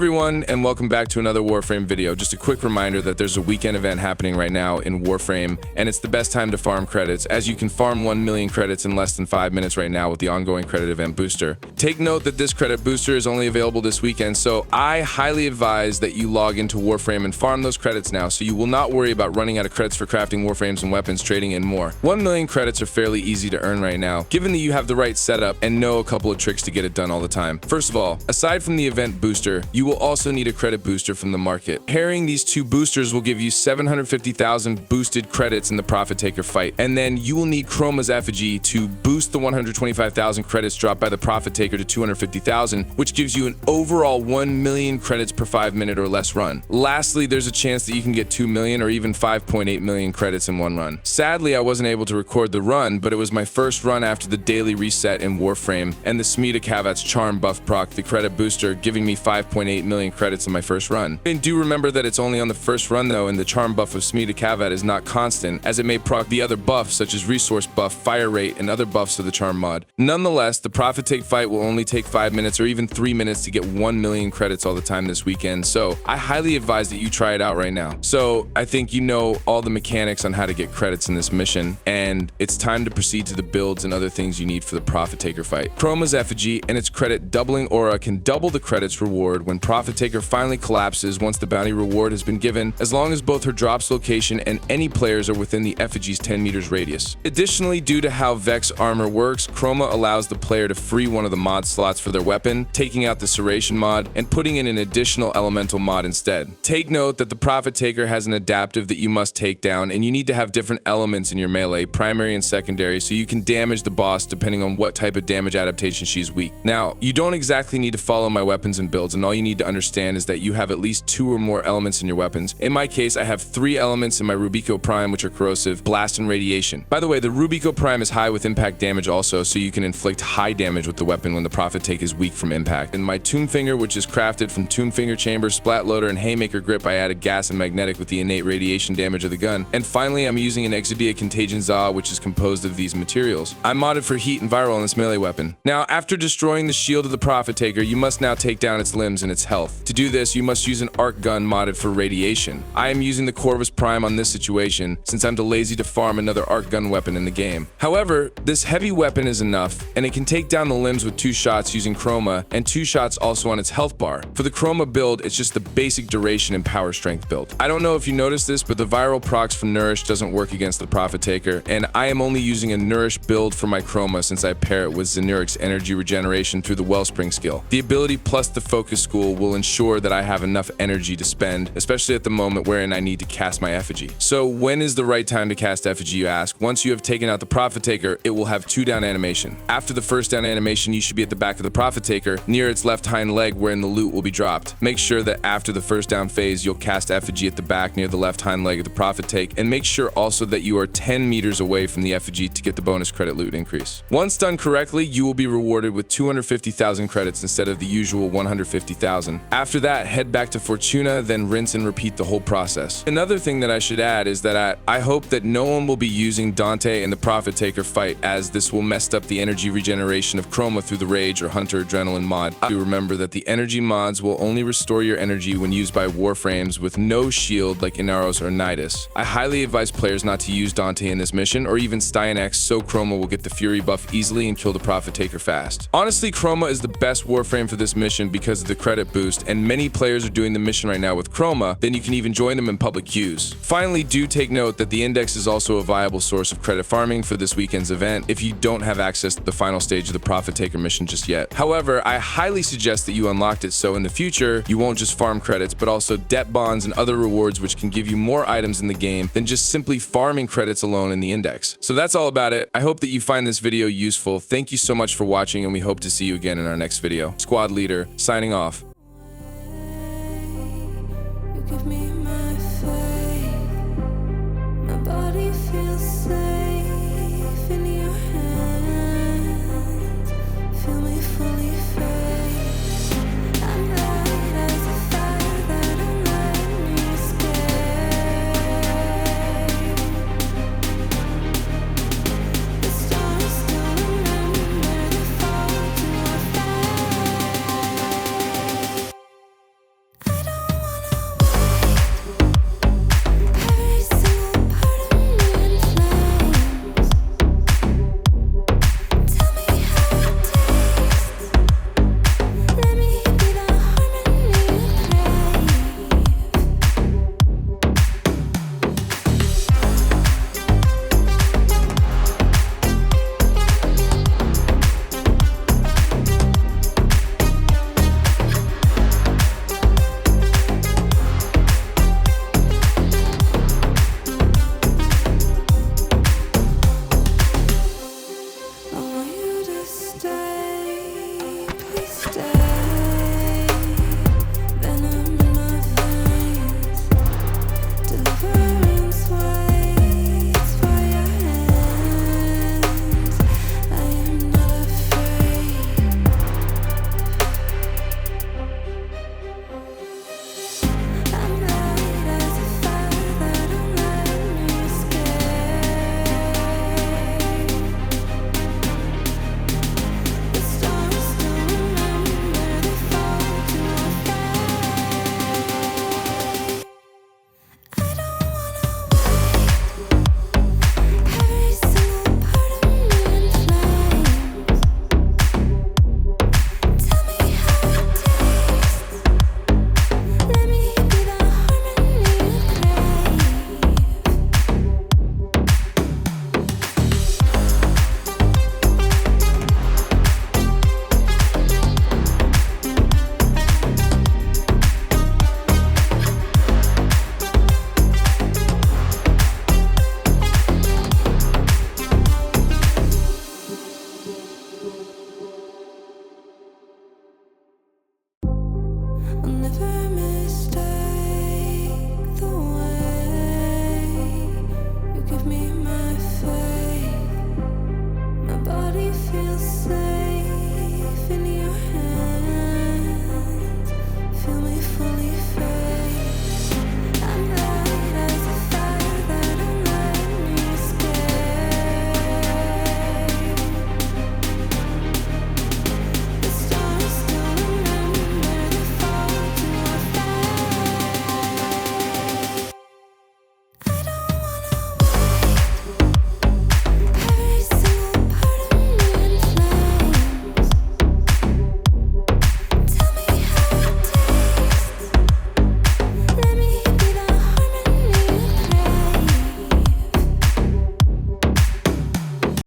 everyone, and welcome back to another Warframe video. Just a quick reminder that there's a weekend event happening right now in Warframe, and it's the best time to farm credits, as you can farm 1 million credits in less than 5 minutes right now with the ongoing credit event booster. Take note that this credit booster is only available this weekend, so I highly advise that you log into Warframe and farm those credits now, so you will not worry about running out of credits for crafting Warframes and weapons, trading, and more. 1 million credits are fairly easy to earn right now, given that you have the right setup and know a couple of tricks to get it done all the time. First of all, aside from the event booster, you will also need a credit booster from the market. Pairing these two boosters will give you 750,000 boosted credits in the Profit Taker fight, and then you will need Chroma's effigy to boost the 125,000 credits dropped by the Profit Taker to 250,000, which gives you an overall 1 million credits per 5-minute or less run. Lastly, there's a chance that you can get 2 million or even 5.8 million credits in one run. Sadly, I wasn't able to record the run, but it was my first run after the daily reset in Warframe, and the Smita Kavat's charm buff proc the credit booster, giving me 5.8 million credits in my first run. And do remember that it's only on the first run though, and the charm buff of Smita Kavat is not constant, as it may proc the other buffs such as resource buff, fire rate, and other buffs of the charm mod. Nonetheless, the Profit Take fight will only take 5 minutes or even 3 minutes to get 1 million credits all the time this weekend, so I highly advise that you try it out right now. So I think you know all the mechanics on how to get credits in this mission, and it's time to proceed to the builds and other things you need for the Profit Taker fight. Chroma's effigy and its credit doubling aura can double the credits reward when Profit Taker finally collapses once the bounty reward has been given, as long as both her drop's location and any players are within the effigy's 10 meters radius. Additionally, due to how Vex armor works, Chroma allows the player to free one of the mod slots for their weapon, taking out the Serration mod and putting in an additional elemental mod instead. Take note that the Profit Taker has an adaptive that you must take down, and you need to have different elements in your melee, primary and secondary, so you can damage the boss depending on what type of damage adaptation she's weak. Now, you don't exactly need to follow my weapons and builds, and all you need to understand is that you have at least 2 or more elements in your weapons. In my case, I have 3 elements in my Rubico Prime, which are corrosive, blast, and radiation. By the way, the Rubico Prime is high with impact damage also, so you can inflict high damage with the weapon when the Profit Take is weak from impact. And my Tomb Finger, which is crafted from Tomb Finger Chamber, Splat Loader, and Haymaker Grip, I added gas and magnetic with the innate radiation damage of the gun. And finally, I'm using an Exodia Contagion Za, which is composed of these materials. I'm modded for heat and viral on this melee weapon. Now, after destroying the shield of the Profit Taker, you must now take down its limbs and its health. To do this, you must use an arc gun modded for radiation. I am using the Corvus Prime on this situation, since I'm too lazy to farm another arc gun weapon in the game. However, this heavy weapon is enough, and it can take down the limbs with 2 shots using Chroma, and 2 shots also on its health bar. For the Chroma build, it's just the basic duration and power strength build. I don't know if you noticed this, but the viral procs from Nourish doesn't work against the Profit Taker, and I am only using a Nourish build for my Chroma since I pair it with Xenuric's energy regeneration through the Wellspring skill. The ability plus the Focus School will ensure that I have enough energy to spend, especially at the moment wherein I need to cast my effigy. So when is the right time to cast effigy, you ask? Once you have taken out the Profit Taker, it will have 2 down animation. After the first down animation, you should be at the back of the Profit Taker, near its left hind leg wherein the loot will be dropped. Make sure that after the first down phase, you'll cast effigy at the back near the left hind leg of the Profit Take, and make sure also that you are 10 meters away from the effigy to get the bonus credit loot increase. Once done correctly, you will be rewarded with 250,000 credits instead of the usual 150,000. After that, head back to Fortuna, then rinse and repeat the whole process. Another thing that I should add is that I hope that no one will be using Dante in the Profit Taker fight, as this will mess up the energy regeneration of Chroma through the Rage or Hunter Adrenaline mod. Do remember that the energy mods will only restore your energy when used by Warframes with no shield like Inaros or Nidus. I highly advise players not to use Dante in this mission, or even Stein X, so Chroma will get the Fury buff easily and kill the Profit Taker fast. Honestly, Chroma is the best Warframe for this mission because of the credit boost, and many players are doing the mission right now with Chroma, then you can even join them in public queues. Finally, do take note that the Index is also a viable source of credit farming for this weekend's event if you don't have access to the final stage of the Profit Taker mission just yet. However, I highly suggest that you unlocked it so in the future, you won't just farm credits, but also debt bonds and other rewards which can give you more items in the game than just simply farming credits alone in the Index. So that's all about it. I hope that you find this video useful. Thank you so much for watching, and we hope to see you again in our next video. Squad Leader, signing off. You give me